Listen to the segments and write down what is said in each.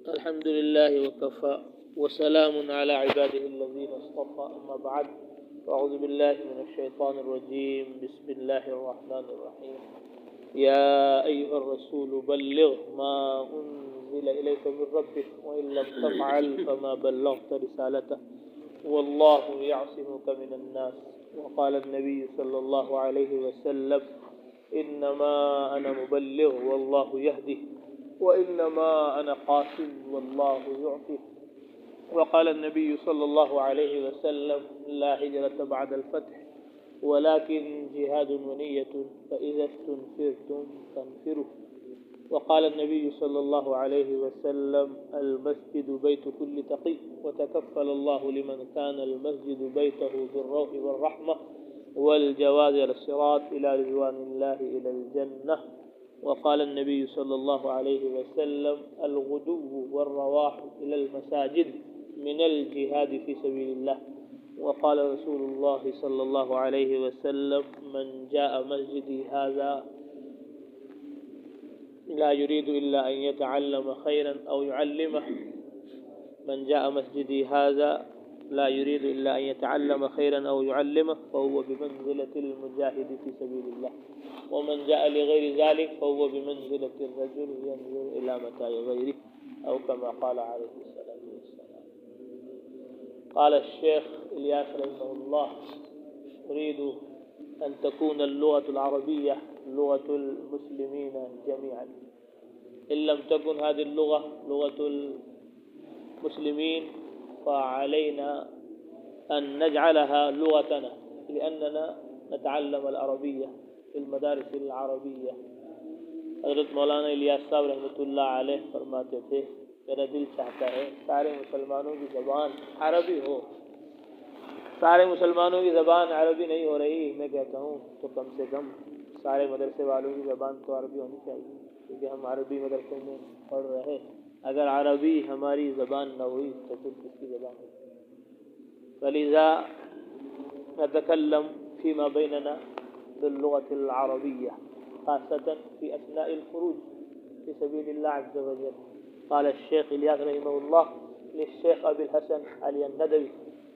الحمد لله وكفى وسلام على عباده الذين اصطفى أما بعد فأعوذ بالله من الشيطان الرجيم بسم الله الرحمن الرحيم يا أيها الرسول بلغ ما أنزل إليك من ربك وإن لم تفعل فما بلغت رسالته والله يعصمك من الناس وقال النبي صلى الله عليه وسلم إنما أنا مبلغ والله يهدي وإنما أنا قاسم والله يعطي وقال النبي صلى الله عليه وسلم لا هجرة بعد الفتح ولكن جهاد ونية فإذا استنفرتم فانفروا وقال النبي صلى الله عليه وسلم المسجد بيت كل تقي وتكفل الله لمن كان المسجد بيته بالروح والرحمة والجواز على الصراط إلى رضوان الله إلى الجنة وقال النبي صلى الله عليه وسلم الغدو والرواح إلى المساجد من الجهاد في سبيل الله وقال رسول الله صلى الله عليه وسلم من جاء مسجدي هذا لا يريد إلا أن يتعلم خيرا أو يعلمه من جاء مسجدي هذا لا يريد إلا أن يتعلم خيرا أو يعلمه فهو بمنزلة المجاهد في سبيل الله ومن جاء لغير ذلك فهو بمنزلة الرجل ينظر إلى متاع غيره أو كما قال عليه الصلاة والسلام. قال الشيخ إلياس رحمه الله أريد أن تكون اللغة العربية لغة المسلمين جميعا إن لم تكن هذه اللغة لغة المسلمين فعلينا أن نجعلها لغتنا لأننا نتعلم العربية في المدارس العربية. حضرت مولانا الیاس صاحب رحمۃ اللہ علیہ فرماتے تھے میرا دل چاہتا ہے سارے مسلمانوں کی زبان عربی ہو. سارے مسلمانوں کی زبان عربی نہیں ہو رہی میں کہتا ہوں تو کم سے کم سارے مدرسے والوں کی زبان تو عربی ہونی چاہیے کیونکہ ہم عربی مدرسے میں پڑھ رہے. اگر عربی ہماری زبان نہ ہوئی تو پھر کس کی زبان ہوئی؟ فلذا نتكلم فيما بيننا باللغة العربية خاصة في أثناء الخروج في سبيل الله عز وجل. قال الشيخ إلياس رحمه الله للشيخ أبي الحسن علي الندوي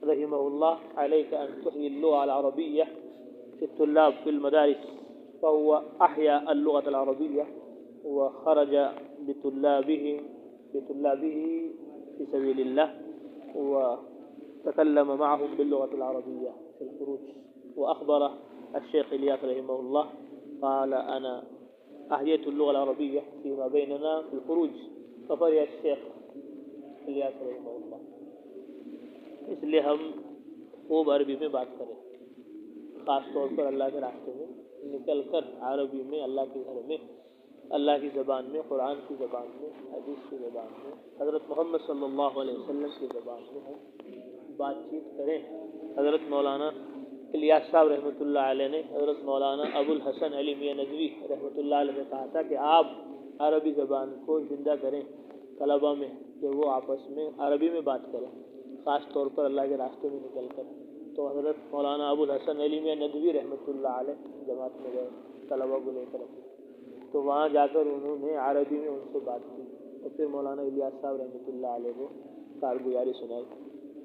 رحمه الله عليك أن تحيي اللغة العربية في الطلاب في المدارس فهو أحيا اللغة العربية وخرج بطلابه في سبيل الله وتكلم معهم باللغة العربية في الخروج. وأخبر الشيخ إلياس رحمه الله قال أنا أحييت اللغة العربية فيما بيننا في الخروج ففرح الشيخ إلياس رحمه الله. اس لیے ہم خوب عربی میں بات کریں خاص طور پر اللہ کے راستے میں نکل کر عربی میں اللہ کے گھر میں اللہ کی زبان میں قرآن کی زبان میں حدیث کی زبان میں حضرت محمد صلی اللہ علیہ وسلم کی زبان میں ہم بات چیت کریں. حضرت مولانا الیاس صاحب رحمۃ اللہ علیہ نے حضرت مولانا ابو الحسن علی میاں ندوی رحمۃ اللہ علیہ نے کہا تھا کہ آپ عربی زبان کو زندہ کریں طلباء میں کہ وہ آپس میں عربی میں بات کریں خاص طور پر اللہ کے راستے میں نکل کر. تو حضرت مولانا ابو الحسن علی میاں ندوی رحمۃ اللہ علیہ جماعت میں گئے طلباء کو لے کر تو وہاں جا کر انہوں نے عربی میں ان سے بات کی اور پھر مولانا الیاس صاحب رحمۃ اللہ علیہ کو کارگزاری سنائی.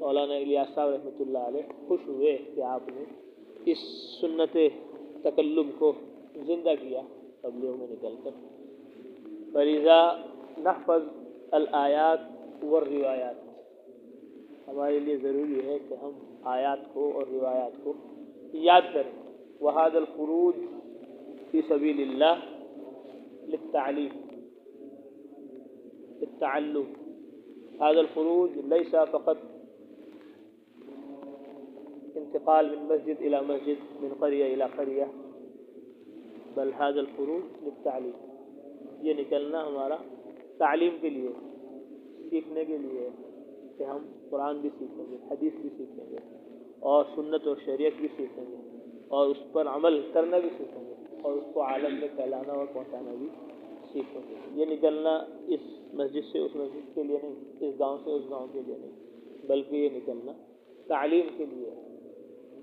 مولانا الیاس صاحب رحمۃ اللہ علیہ خوش ہوئے کہ آپ نے اس سنت تکلم کو زندہ کیا تبلیغ میں نکل کر. فلذا نحفظ الآیات والروایات ہمارے لیے ضروری ہے کہ ہم آیات کو اور روایات کو یاد کریں. وهذا الخروج في سبيل الله للتعليم للتعلم. هذا الخروج ليس فقط انتقال من مسجد إلى مسجد من قرية إلى قرية بل هذا الخروج للتعليم. یہ نکلنا ہمارا تعلیم کے لیے سیکھنے کے لیے کہ ہم قرآن بھی سیکھیں گے حدیث بھی سیکھیں گے اور سنت اور شریعت بھی سیکھیں گے اور اس پر عمل کرنا بھی سیکھیں گے اور اس کو عالم میں پھیلانا اور پہنچانا بھی سیکھیں گے. یہ نکلنا اس مسجد سے اس مسجد کے لیے نہیں اس گاؤں سے اس گاؤں کے لیے نہیں بلکہ یہ نکلنا تعلیم کے لیے.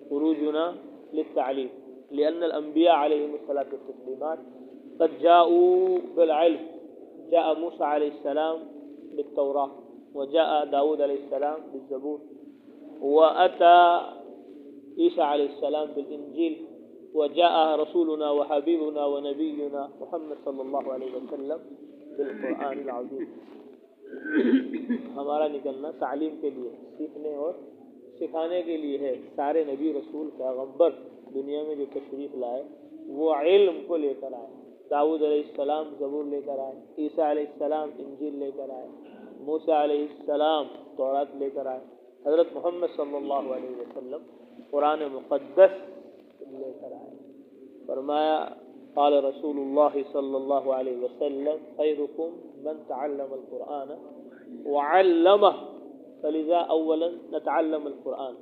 خروجنا للتعلیم لأن الأنبياء عليهم الصلاة والتسليمات قد جاءوا بالعلم. جاء موسى عليه السلام بالتوراة وجاء داود عليه السلام بالزبور وأتى عيسى عليه السلام بالإنجيل وجاء رسولنا وحبيبنا ونبينا محمد صلی اللہ علیہ وسلم بالقرآن العظیم. ہمارا نکلنا تعلیم کے لیے، سیکھنے اور سکھانے کے لیے ہے. سارے نبی رسول پیغمبر دنیا میں جو تشریف لائے وہ علم کو لے کر آئے. داؤد علیہ السلام زبور لے کر آئے، عیسیٰ علیہ السلام انجیل لے کر آئے، موسیٰ علیہ السلام تورات لے کر آئے، حضرت محمد صلی اللہ علیہ وسلم قرآن مقدس لے کر آئے. فرمایا قال رسول اللہ صلی اللہ علیہ وسلم خیرکم من تعلم القرآن وعلمه. فلذا اولا نتعلم القرآن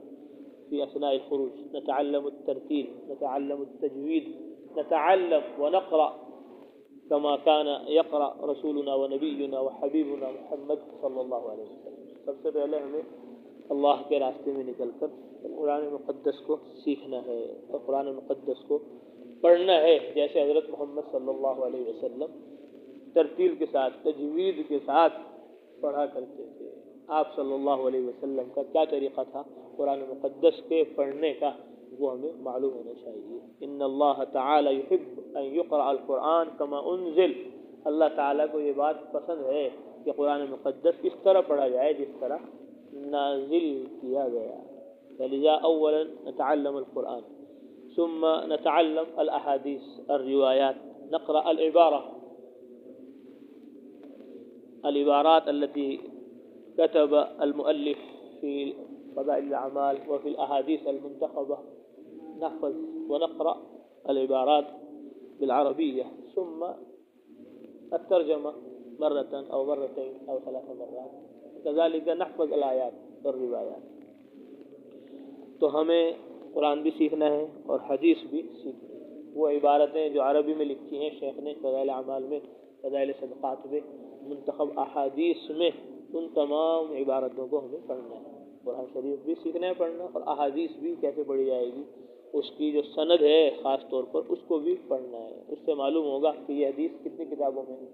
في أثناء الخروج، نتعلم الترتيل، نتعلم التجويد، نتعلم ونقرأ كما كان يقرأ رسولنا ونبينا وحبيبنا محمد صلی اللہ علیہ وسلم. سب سے پہلے ہمیں اللہ کے راستے میں نکل کر قرآن مقدس کو سیکھنا ہے اور قرآن مقدس کو پڑھنا ہے، جیسے حضرت محمد صلی اللہ علیہ وسلم ترتیل کے ساتھ تجوید کے ساتھ پڑھا کرتے تھے. آپ صلی اللہ علیہ وسلم کا کیا طریقہ تھا قرآن مقدس کے پڑھنے کا، وہ ہمیں معلوم ہونا چاہیے. ان اللہ تعالی یحب ان یقرأ القرآن کما انزل. اللہ تعالیٰ کو یہ بات پسند ہے کہ قرآن مقدس اس طرح پڑھا جائے جس طرح نازل کیا گیا. فلذا اولا نتعلم القرآن ثم نتعلم الاحاديث الروايات، نقرأ العبارات التي كتب المؤلف في فضائل الأعمال وفي الأحاديث المنتخبة، نحفظ ونقرأ العبارات بالعربية ثم الترجمة مرة أو مرتين أو 3 مرات، كذلك نحفظ الآيات والروايات. تو ہمیں قرآن بھی سیکھنا ہے اور حدیث بھی سیکھنی ہے. وہ عبارتیں جو عربی میں لکھی ہیں شیخ نے فضائل اعمال میں، فضائل صدقات میں، منتخب احادیث میں، ان تمام عبارتوں کو ہمیں پڑھنا ہے. قرآن شریف بھی سیکھنا ہے پڑھنا، اور احادیث بھی کیسے پڑھی جائے گی، اس کی جو سند ہے خاص طور پر اس کو بھی پڑھنا ہے. اس سے معلوم ہوگا کہ یہ حدیث کتنی کتابوں میں ہے،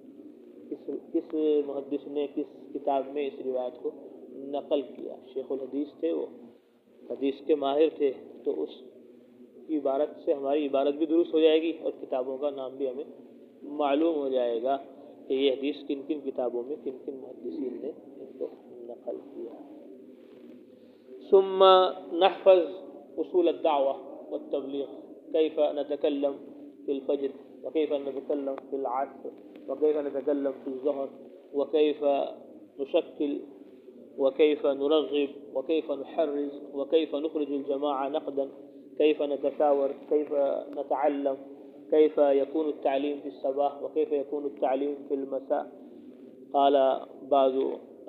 کس محدث نے کس کتاب میں اس روایت کو نقل کیا. شیخ الحدیث تھے، وہ حدیث کے ماہر تھے، تو اس کی عبارت سے ہماری عبارت بھی درست ہو جائے گی اور کتابوں کا نام بھی ہمیں معلوم ہو جائے گا کہ یہ حدیث کن کن کتابوں میں کن کن محدثین نے اس کو نقل کیا. ثم نحفظ اصول الدعوة والتبلیغ، كيف نتكلم في الفجر وكيف نتكلم في العصر وكيف نتكلم في الظهر وكيف نشكل وكيف نرغب وكيف نحرز وكيف نخرج الجماعة نقدا، كيف نتشاور، كيف نتعلم، كيف يكون التعليم في الصباح وكيف يكون التعليم في المساء. قال بعض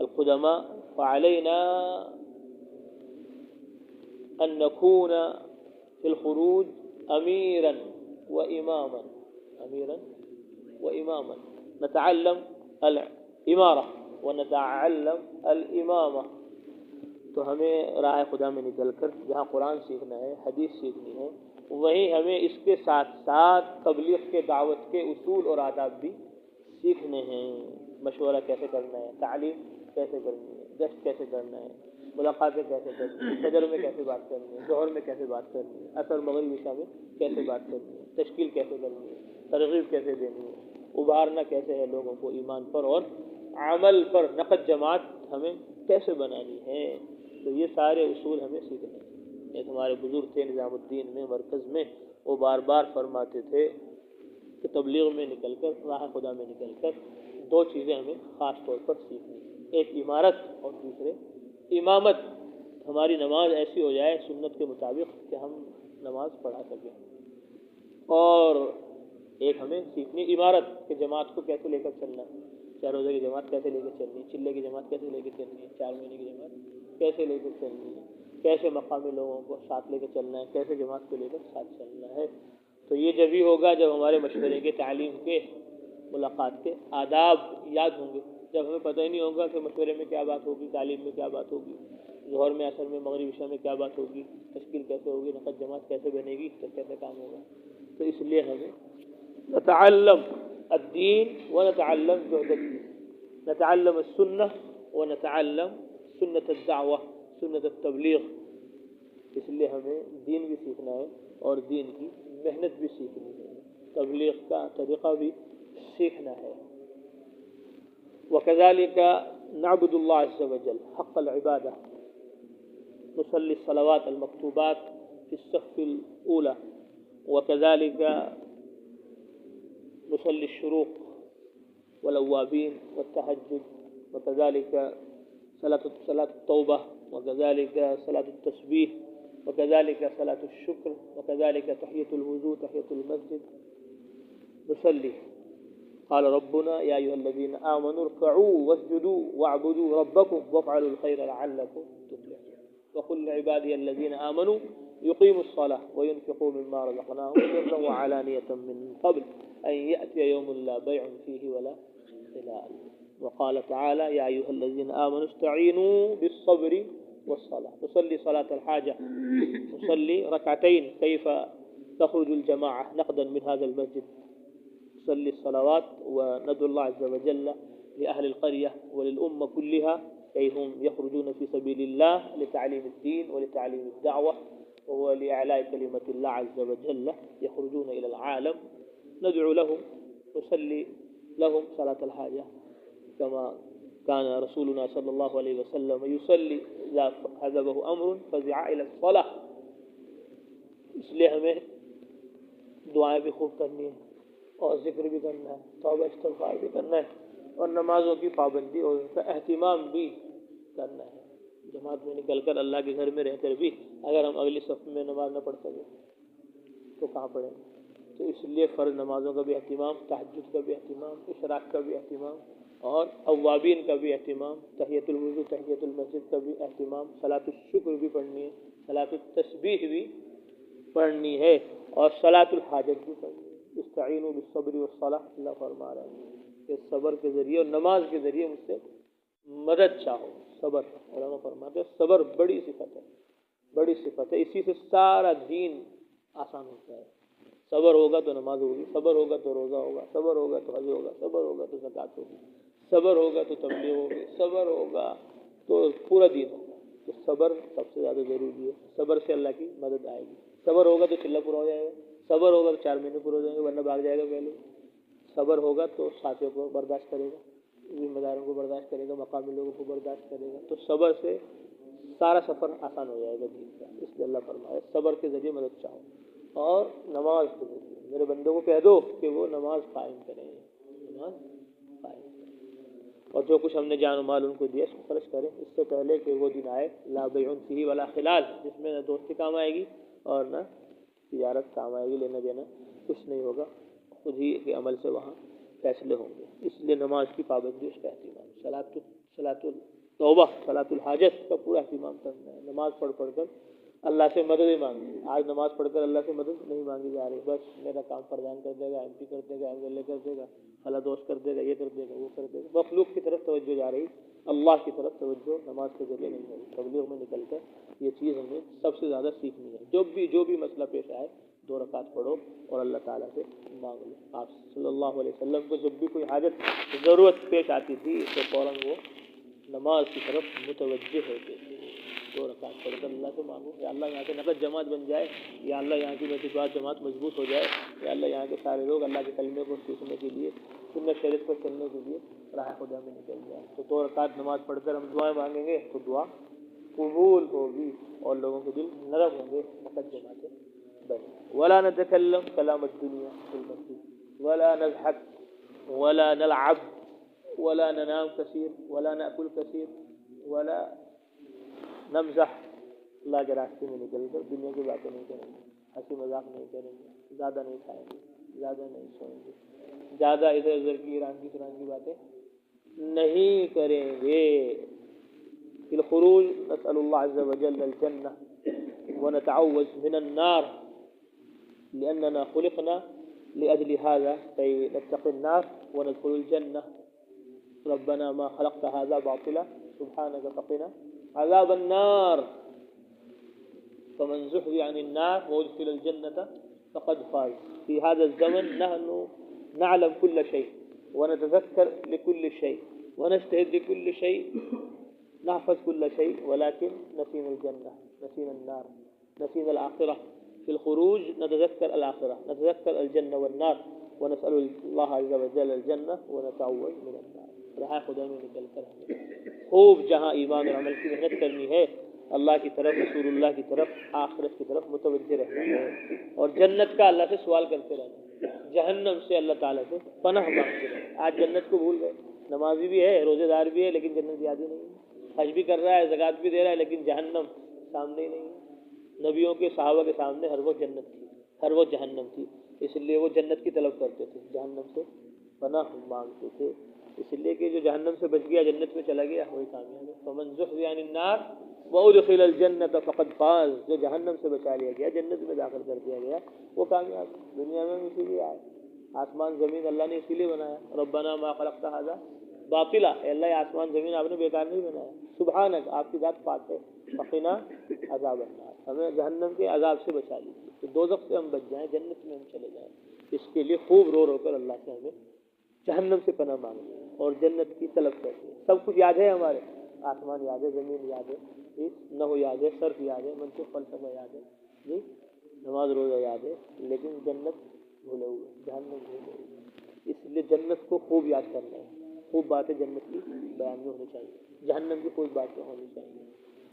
القدماء فعلينا أن نكون في الخروج أميرا وإماما، أميرا وإماما، نتعلم الإمارة ونتعلم الإمامة. تو ہمیں راہ خدا میں نکل کر جہاں قرآن سیکھنا ہے، حدیث سیکھنی ہے، وہیں ہمیں اس کے ساتھ ساتھ تبلیغ کے دعوت کے اصول اور آداب بھی سیکھنے ہیں. مشورہ کیسے کرنا ہے، تعلیم کیسے کرنی ہے، گشت کیسے کرنا ہے، ملاقاتیں کیسے کرنی ہے، فجر میں کیسے بات کرنی ہے، ظہر میں کیسے بات کرنی ہے، عصر مغرب عشاء میں کیسے بات کرنی ہے، تشکیل کیسے کرنی ہے، ترغیب کیسے دینی ہے، ابھارنا کیسے ہے لوگوں کو ایمان پر اور عمل پر، نقد جماعت ہمیں کیسے بنانی ہے. تو یہ سارے اصول ہمیں سیکھنے ہیں. ایک ہمارے بزرگ تھے نظام الدین میں مرکز میں، وہ بار بار فرماتے تھے کہ تبلیغ میں نکل کر، راہ خدا میں نکل کر 2 چیزیں ہمیں خاص طور پر سیکھنی ہیں، ایک عمارت اور دوسرے امامت. ہماری نماز ایسی ہو جائے سنت کے مطابق کہ ہم نماز پڑھا سکیں. اور ایک ہمیں سیکھنی عمارت کہ جماعت کو کیسے لے کر چلنا ہے، 4 روزے کی جماعت کیسے لے کر چلنی ہے، چلے کی جماعت کیسے لے کے چلنی ہے، 4 مہینے کی جماعت کیسے لے کر چلنی ہے، کیسے مقامی لوگوں کو ساتھ لے کر چلنا ہے، کیسے جماعت کو لے کر ساتھ چلنا ہے. تو یہ جب ہی ہوگا جب ہمارے مشورے کے، تعلیم کے، ملاقات کے آداب یاد ہوں گے. جب ہمیں پتہ ہی نہیں ہوگا کہ مشورے میں کیا بات ہوگی، تعلیم میں کیا بات ہوگی، ظہر میں، عصر میں، مغرب عشاء میں کیا بات ہوگی، تشکیل کیسے ہوگی، نقد جماعت کیسے بنے گی، تو کیسے کام ہوگا. تو اس لیے ہمیں نتعلم الدین ونتعلم جهد الدین، نتعلم السنة ونتعلم سنت الدعوة سنت التبلیغ. اس لیے ہمیں دین بھی سیکھنا ہے اور دین کی محنت بھی سیکھنی ہے, تبلیغ کا طریقہ بھی سیکھنا ہے. وكذلك نعبد الله عز وجل حق العبادة, نصلي الصلوات المكتوبات في الصف الأولى, وكذلك نصلي الشروق والأوابين والتهجد, وكذلك صلاة التوبة, وكذلك صلاة التسبيح, وكذلك صلاة الشكر, وكذلك تحية الوضوء تحية المسجد نصلي. قال ربنا يا أيها الذين آمنوا اركعوا واسجدوا واعبدوا ربكم وافعلوا الخير لعلكم تفلحون. وقل لعبادي الذين آمنوا يقيموا الصلاة وينفقوا مما رزقناهم سرا وعلانية من قبل أن يأتي يوم لا بيع فيه ولا خلال. وقال تعالى يا أيها الذين آمنوا استعينوا بالصبر والصلاة. نصلي صلاة الحاجة, نصلي ركعتين. كيف تخرج الجماعة نقدا من هذا المسجد؟ نصلي الصلوات وندعو الله عز وجل لأهل القرية وللأمة كلها كي هم يخرجون في سبيل الله لتعليم الدين ولتعليم الدعوة ولإعلاء كلمة الله عز وجل, يخرجون إلى العالم. ندعو لهم, نصلي لهم صلاة الحاجة كما كان رسولنا صلى الله عليه وسلم يصلي إذا حزبه أمر فزع إلى الصلاة. اس لیے ہمیں دعائیں بھی خوب کرنی ہے اور ذکر بھی کرنا ہے, توبہ استغفار بھی کرنا ہے, اور نمازوں کی پابندی اور ان کا اہتمام بھی کرنا ہے. جماعت میں نکل کر اللہ کے گھر میں رہ کر بھی اگر ہم اگلی صف میں نماز نہ پڑھ سکیں تو کہاں پڑھیں گے؟ تو اس لیے فرض نمازوں کا بھی اہتمام, تہجد کا بھی اہتمام, اشراق کا بھی اہتمام, اور اوابین کا بھی اہتمام, تحیۃ الوضو تحیۃ المسجد کا بھی اہتمام, صلاۃ الشکر بھی پڑھنی ہے, صلاۃ التسبیح بھی پڑھنی ہے, اور صلاۃ الحاجت بھی پڑھنی ہے. استعینوا بالصبر والصلاۃ, اللہ فرما رہا ہے کہ صبر کے ذریعے اور نماز کے ذریعے مجھ سے مدد چاہو. صبر, علماء فرماتے ہیں صبر بڑی صفت ہے, بڑی صفت ہے, اسی سے سارا دین آسان ہوتا ہے. صبر ہوگا تو نماز ہوگی, صبر ہوگا تو روزہ ہوگا, صبر ہوگا تو حج ہوگا, صبر ہوگا تو زکوٰۃ ہوگی, صبر ہوگا تو تبلیغ ہوگی, صبر ہوگا تو پورا دین ہوگا. تو صبر سب سے زیادہ ضروری ہے. صبر سے اللہ کی مدد آئے گی. صبر ہوگا تو چلہ پورا ہو جائے گا, صبر ہوگا تو 4 مہینے پورے ہو جائیں گے, ورنہ بھاگ جائے گا پہلے. صبر ہوگا تو ساتھیوں کو برداشت کرے گا, ذمہ داروں کو برداشت کرے گا, مقامی لوگوں کو برداشت کرے گا. تو صبر سے سارا سفر آسان ہو جائے گا دین کا. اس لیے اللہ فرمائے صبر کے ذریعے مدد چاہو, اور نماز کے ذریعے میرے بندوں کو کہہ دو کہ وہ نماز قائم کریں, نماز قائم کریں, اور جو کچھ ہم نے جان و مال ان کو دیا اس کو خرچ کریں اس سے پہلے کہ وہ دن آئے لا بیع فیہ ولا خلال, جس میں نہ دوستی کام آئے گی اور نہ تجارت کام آئے گی. لینا دینا کچھ نہیں ہوگا, خود ہی کے عمل سے وہاں فیصلے ہوں گے. اس لیے نماز کی پابندی, اس کا اہتمام, صلاۃ التوبہ صلاۃ الحاجت کا پورا اہتمام کرنا ہے. نماز پڑھ کر اللہ سے مدد ہی مانگی. آج نماز پڑھ کر اللہ سے مدد نہیں مانگی جا رہی, بس میرا کام پردھان کر دے گا, ایم پی کر دے گا, ایم ایل اے کر دے گا, فلاں دوست کر دے گا, یہ کر دے گا, وہ کر دے گا. مخلوق کی طرف توجہ جا رہی, اللہ کی طرف توجہ نماز کے ذریعے نہیں ہو رہی. تبلیغ میں نکل کر یہ چیز ہمیں سب سے زیادہ سیکھنی ہے. جو بھی مسئلہ پیش آئے 2 رکعت پڑھو اور اللہ تعالیٰ سے مانگ لو. آپ صلی اللہ علیہ وسلم کو جب بھی کوئی حاجت ضرورت پیش آتی تھی تو فوراً وہ نماز کی طرف متوجہ ہوتے تھے. 2 رکعت پڑھ کر اللہ سے مانگو, یا اللہ یہاں کے نقد جماعت بن جائے, یا اللہ یہاں کی محتسبات جماعت مضبوط ہو جائے, یا اللہ یہاں کے سارے لوگ اللہ کے کلمے کو سیکھنے کے لیے, سنت شریعت پر چلنے کے لیے راہ خدا میں نکل جائے. تو 2 رکعت نماز پڑھ کر ہم دعائیں مانگیں گے تو دعا قبول ہوگی اور لوگوں کے دل نرم ہوں گے, نقد جماعتیں بن. ولا نتكلم كلام الدنيا في المسجد ولا نضحك ولا نلعب ولا ننام كثير ولا نأكل كثير ولا نمزح. اللہ کے راستے میں نکل کر دنیا کی باتیں نہیں کریں گے, ہنسی مذاق نہیں کریں گے, زیادہ نہیں کھائیں گے, زیادہ نہیں سوئیں گے, زیادہ ادھر ادھر کی ایران کی باتیں نہیں کریں گے. فی الخروج نسأل اللہ عز وجل الجنة ونتعوذ من النار لأننا خلقنا لأجل هذا كي نتقي النار وندخل الجنة. ربنا ما خلقت هذا باطلا سبحانك فقنا عذاب النار. فمن زحزح عن النار وادخل الجنة فقد فاز. في هذا الزمن نحن نعلم كل شيء ونتذكر لكل شيء ونجتهد بكل شيء نحفظ كل شيء ولكن نسينا الجنة، نسينا النار، نسينا الآخرة. في الخروج نتذكر الآخرة، نتذكر الجنة والنار، ونسأل الله عز وجل الجنة ونتعوذ من النار. رہا خدا میں نکل کر ہمیں خوب جہاں ایمان اور عمل کی محنت کرنی ہے، اللہ کی طرف، رسول اللہ کی طرف، آخرت کی طرف متوجہ رہنا ہے، اور جنت کا اللہ سے سوال کرتے رہنا، جہنم سے اللہ تعالیٰ سے پناہ مانگتے رہنا. آج جنت کو بھول گئے، نمازی بھی ہے، روزے دار بھی ہے، لیکن جنت یاد ہی نہیں ہے. حج بھی کر رہا ہے، زکوٰۃ بھی دے رہا ہے، لیکن جہنم سامنے ہی نہیں ہے. نبیوں کے صحابہ کے سامنے ہر وہ جنت تھی، ہر وہ جہنم تھی، اس لیے وہ جنت کی طلب کرتے تھے، جہنم سے پناہ مانگتے تھے. اس لیے کہ جو جہنم سے بچ گیا، جنت میں چلا گیا، وہی کامیاب ہے. فمن زحزح عن النار وادخل الجنة فقد فاز. جو جہنم سے بچا لیا گیا، جنت میں داخل کر دیا گیا، وہ کامیاب ہے. دنیا میں اسی لیے آئے، آسمان زمین اللہ نے اسی لیے بنایا. ربنا ما خلقت هذا باطلا، اے اللہ یہ آسمان زمین آپ نے بیکار نہیں بنایا. سبحانک، آپ کی ذات پاک ہے. فقنا عذاب النار، ہمیں جہنم کے عذاب سے بچا لیجیے، تو دوزخ سے ہم بچ جائیں، جنت میں ہم چلے جائیں. اس کے لیے خوب رو رو کر اللہ سے ہمیں جہنم سے پناہ مانگیں اور جنت کی طلب کرتے ہیں. سب کچھ یاد ہے ہمارے، آسمان یاد ہے، زمین یاد ہے، نحو یاد ہے، صرف یاد ہے، منطق فلسفہ یاد ہے، جی نماز روزہ یاد ہے، لیکن جنت بھولے ہوئے، جہنم بھولے ہوئے. اس لیے جنت کو خوب یاد کرنا ہے، خوب باتیں جنت کی بیان میں ہونی چاہیے، جہنم کی خوب باتیں ہونی چاہیے،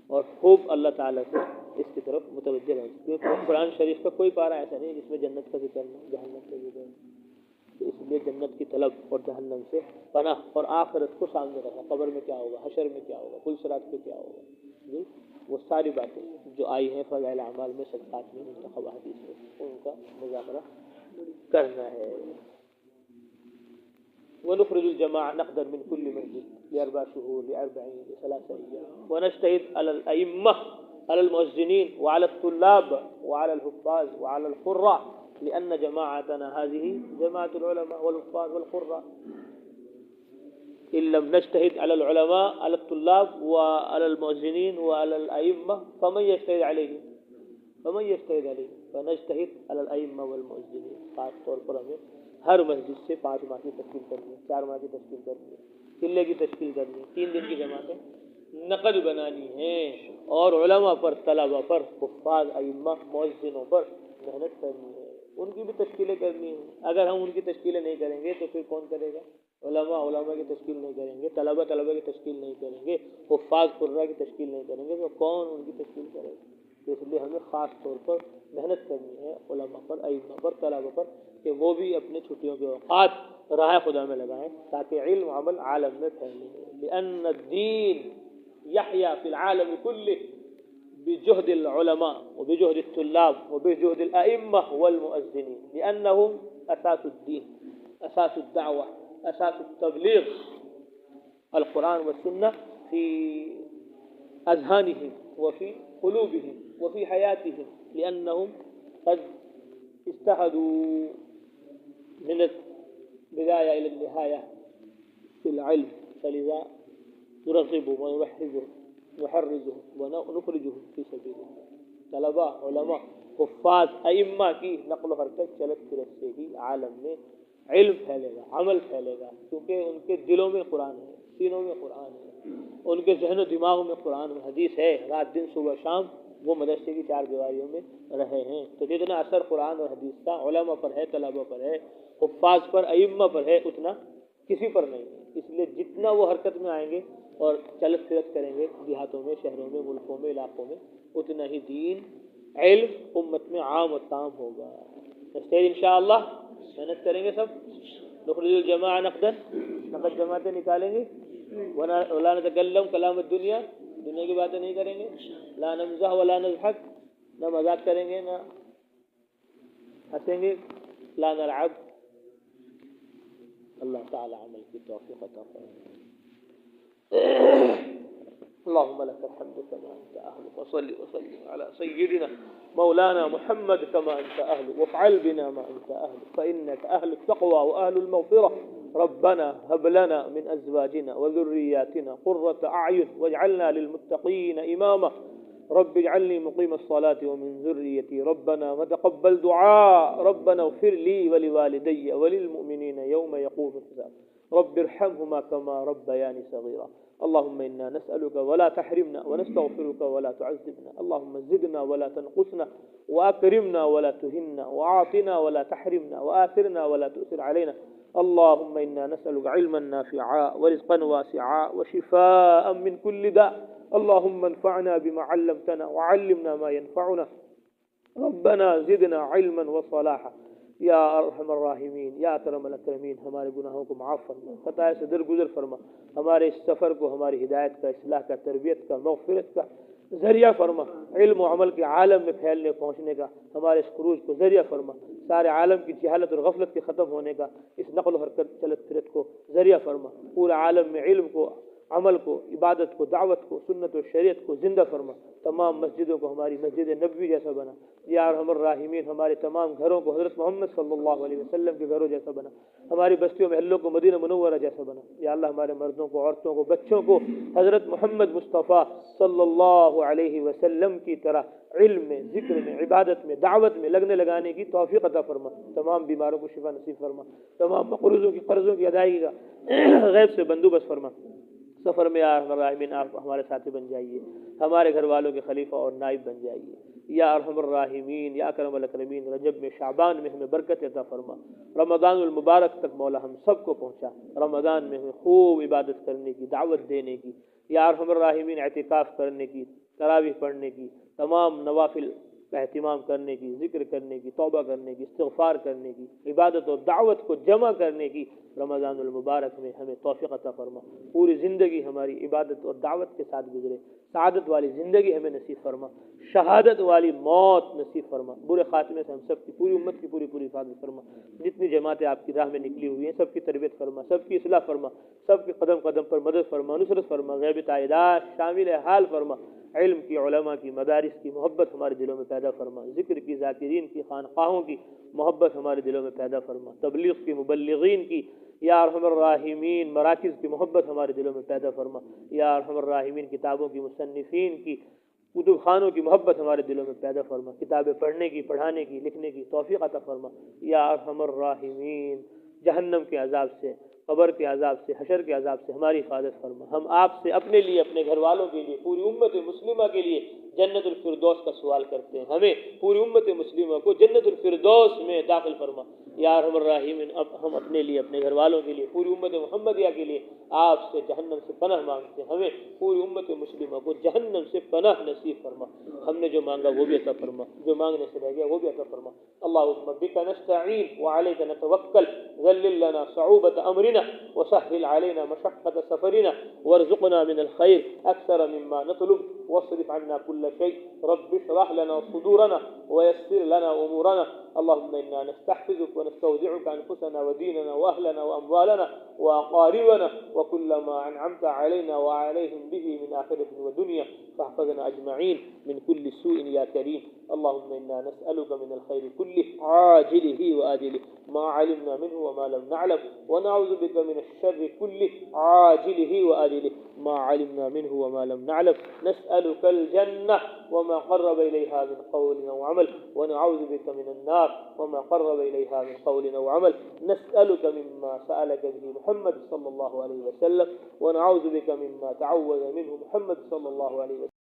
اور خوب اللہ تعالیٰ سے اس کی طرف متوجہ رہنا. کیونکہ قرآن شریف کا کوئی پارہ ایسا نہیں جس میں جنت کا ذکر نہ، جہنم کا ذکر نہ. تو اس لیے جنت کی طلب اور جہنم سے پناہ، اور آخرت کو سامنے رکھنا، قبر میں کیا ہوگا، حشر میں کیا ہوگا، پل صراط پہ کیا ہوگا، جی وہ ساری باتیں جو آئی ہیں فضائل اعمال میں، صدقات میں، منتخب حدیث میں، ان کا مذاکرہ کرنا ہے. ونخرج الجماعة نقدا من كل مسجد ل4 شهور ل40 ل3 أيام ونجتهد على الأئمة، على المؤذنين وعلى الطلاب وعلى الحفاظ وعلى القراء، لأن جماعتنا هذه جماعة العلماء والحفاظ والقراء. إن لم نجتهد على العلماء، على الطلاب وعلى المؤذنين وعلى الأئمة، فمن يجتهد عليهم؟ فمن يجتهد عليهم؟ فنجتهد على الأئمة والمؤذنين. خاص طور پر ہمیں ہر مسجد سے 5 ماہ کی تشکیل کرنی ہے، 4 ماہ کی تشکیل کرنی ہے، قلعے کی تشکیل کرنی ہے، 3 دن کی جماعتیں نقد بنانی ہیں، اور علماء پر، طلباء پر، حفاظ، ائمہ، مؤذنوں پر محنت کرنی ہے، ان کی بھی تشکیلیں کرنی ہیں. اگر ہم ان کی تشکیلیں نہیں کریں گے تو پھر کون کرے گا؟ علماء کی تشکیل نہیں کریں گے، طلباء کی تشکیل نہیں کریں گے، حفاظ قراء کی تشکیل نہیں کریں گے، تو کون ان کی تشکیل کرے گا؟ تو اس لیے ہمیں خاص طور پر محنت کرنی ہے علماء پر، ائمہ پر، طلباء پر، کہ وہ بھی اپنے چھٹیوں کے اوقات راہ خدا میں لگائیں تاکہ علم عمل عالم میں پھیلے. لأن الدین یحییٰ فی العالم کلہ بجہد العلماء وبجہد الطلاب وبجہد الائمہ والمؤذنین، لأنہم اساس الدین، اساس الدعوہ، اساس التبلیغ. القرآن والسنہ فی اذہانہم وفی قلوبہم وفی حیاتہم، لأنہم قد اجتہدوا من البداية إلى النهاية في العلم، فلذا نرغبهم ونحرزهم ونخرجهم في سبيل الله. طلباء، علماء، حفاظ، ائمہ کی نقل و حرکت چلت پھرت سے ہی عالم میں علم پھیلے گا، عمل پھیلے گا، کیونکہ ان کے دلوں میں قرآن ہے، سینوں میں قرآن ہے، ان کے ذہن و دماغ میں قرآن و حدیث ہے. رات دن صبح شام وہ مدرسے کی 4 دیواریوں میں رہے ہیں. تو جتنا اثر قرآن اور حدیث کا علماء پر ہے، طلباء پر ہے، حفاظ پر، ائمہ پر ہے، اتنا کسی پر نہیں ہے. اس لیے جتنا وہ حرکت میں آئیں گے اور چلت پھرت کریں گے دیہاتوں میں، شہروں میں، ملکوں میں، علاقوں میں، اتنا ہی دین، علم امت میں عام و تام ہوگا. انشاءاللہ محنت کریں گے سب. نخرج الجماعہ نقدا، نقد جماعتیں نکالیں گے. ولا نتکلم کلام الدنیا، دنیا کی باتیں نہیں کریں گے. لا نمزح ولا نضحک، نہ مذاق کریں گے نہ ہنسیں گے. لا نلعب. اللہ تعالی عمل کی توفیق عطا فرمائے. اللهم لك الحمد كما أنت أهل، وصل وسلم على سيدنا مولانا محمد كما أنت أهل، وافعل بنا ما أنت أهل، فإنك أهل التقوى وأهل المغفرة. ربنا هب لنا من أزواجنا وذرياتنا قرة أعين واجعلنا للمتقين إماما. رب اجعلني مقيم الصلاة ومن ذريتي ربنا وتقبل دعاء. ربنا اغفر لي ولوالدي وللمؤمنين يوم يقوم الحساب. رب ارحمهما كما ربياني صغيرا اللهم إنا نسألك ولا تحرمنا ونستغفرك ولا تعذبنا اللهم زدنا ولا تنقصنا وأكرمنا ولا تهنا وأعطنا ولا تحرمنا وآثرنا ولا تؤثر علينا اللهم إنا نسألك علما نافعا ورزقا واسعا وشفاء من كل داء اللهم انفعنا بما علمتنا وعلمنا ما ينفعنا ربنا زدنا علما وصلاحا یا ارحم الراحمین یا اکرم الاکرمین ہمارے گناہوں کو معاف فرما خطائے سے درگزر فرما ہمارے اس سفر کو ہماری ہدایت کا اصلاح کا تربیت کا مغفرت کا ذریعہ فرما علم و عمل کے عالم میں پھیلنے پہنچنے کا ہمارے اس خروج کو ذریعہ فرما سارے عالم کی جہالت اور غفلت کے ختم ہونے کا اس نقل و حرکت چلت پھرت کو ذریعہ فرما پورے عالم میں علم کو عمل کو عبادت کو دعوت کو سنت و شریعت کو زندہ فرما تمام مسجدوں کو ہماری مسجد نبوی جیسا بنا یا ارحم الراحمین ہمارے تمام گھروں کو حضرت محمد صلی اللہ علیہ وسلم کے گھروں جیسا بنا ہماری بستیوں محلوں کو مدینہ منورہ جیسا بنا یا اللہ ہمارے مردوں کو عورتوں کو بچوں کو حضرت محمد مصطفیٰ صلی اللہ علیہ وسلم کی طرح علم میں ذکر میں عبادت میں دعوت میں لگنے لگانے کی توفیق عطا فرما تمام بیماروں کو شفا نصیب فرما تمام مقروضوں کی قرضوں کی ادائیگی کا غیب سے بندوبست فرما سفر میں یا ارحم الراحمین آپ ہمارے ساتھی بن جائیے ہمارے گھر والوں کے خلیفہ اور نائب بن جائیے یا ارحم الراحمین یا اکرم الاکرمین رجب میں شعبان میں ہمیں برکت عطا فرما رمضان المبارک تک مولا ہم سب کو پہنچا رمضان میں ہمیں خوب عبادت کرنے کی دعوت دینے کی یا ارحم الراحمین اعتکاف کرنے کی تراویح پڑھنے کی تمام نوافل کا اہتمام کرنے کی ذکر کرنے کی توبہ کرنے کی استغفار کرنے کی عبادت اور دعوت کو جمع کرنے کی رمضان المبارک میں ہمیں توفیق عطا فرما پوری زندگی ہماری عبادت اور دعوت کے ساتھ گزرے سعادت والی زندگی ہمیں نصیب فرما شہادت والی موت نصیب فرما برے خاتمے سے ہم سب کی پوری امت کی پوری حفاظت فرما جتنی جماعتیں آپ کی راہ میں نکلی ہوئی ہیں سب کی تربیت فرما سب کی اصلاح فرما سب کے قدم قدم پر مدد فرما نصرت فرما غیب تعداد شامل حال فرما علم کی علماء کی مدارس کی محبت ہمارے دلوں میں پیدا فرما ذکر کی ذاکرین کی خانقاہوں کی محبت ہمارے دلوں میں پیدا فرما تبلیغ کی مبلغین کی یا ارحم الراحمین مراکز کی محبت ہمارے دلوں میں پیدا فرما یا ارحم الراحمین کتابوں کی مصنفین کی کتب خانوں کی محبت ہمارے دلوں میں پیدا فرما کتابیں پڑھنے کی پڑھانے کی لکھنے کی توفیق عطا فرما یا ارحم الراحمین جہنم کے عذاب سے قبر کے عذاب سے حشر کے عذاب سے ہماری حفاظت فرما ہم آپ سے اپنے لیے اپنے گھر والوں کے لیے پوری امت مسلمہ کے لیے جنت الفردوس کا سوال کرتے ہیں ہمیں پوری امت مسلمہ کو جنت الفردوس میں داخل فرما یا ارحم الراحمین اب ہم اپنے لیے اپنے گھر والوں کے لیے پوری امت محمدیہ کے لیے آپ سے جہنم سے پناہ مانگتے ہیں ہمیں پوری امت مسلمہ کو جہنم سے پناہ نصیب فرما ہم نے جو مانگا وہ بھی عطا فرما جو مانگنے سے رہ گیا وہ بھی عطا فرما اللہم بک نستعین وعلیک نتوکل ذلل لنا صعوبة امرنا وسهل علينا مشقة سفرنا وارزقنا من الخير اكثر مما نطلب واصرف عنا كل شيء رب اشرح لنا صدورنا ويسر لنا امورنا اللهم انا نستحفظك ونستودعك انفسنا وديننا واهلنا واموالنا واقاربنا وكل ما انعمت علينا وعليهم به من اخره ودنيا فاحفظنا اجمعين من كل سوء يا كريم اللهم انا نسالك من الخير كله عاجله واجله ما علمنا منه وما لم نعلم ونعوذ بك من الشر كله عاجله واجله ما علمنا منه وما لم نعلم نسألك الجنة وما قرب إليها من قول أو عمل ونعوذ بك من النار وما قرب إليها من قول أو عمل نسألك مما سألك به محمد صلى الله عليه وسلم ونعوذ بك مما تعوذ منه محمد صلى الله عليه وسلم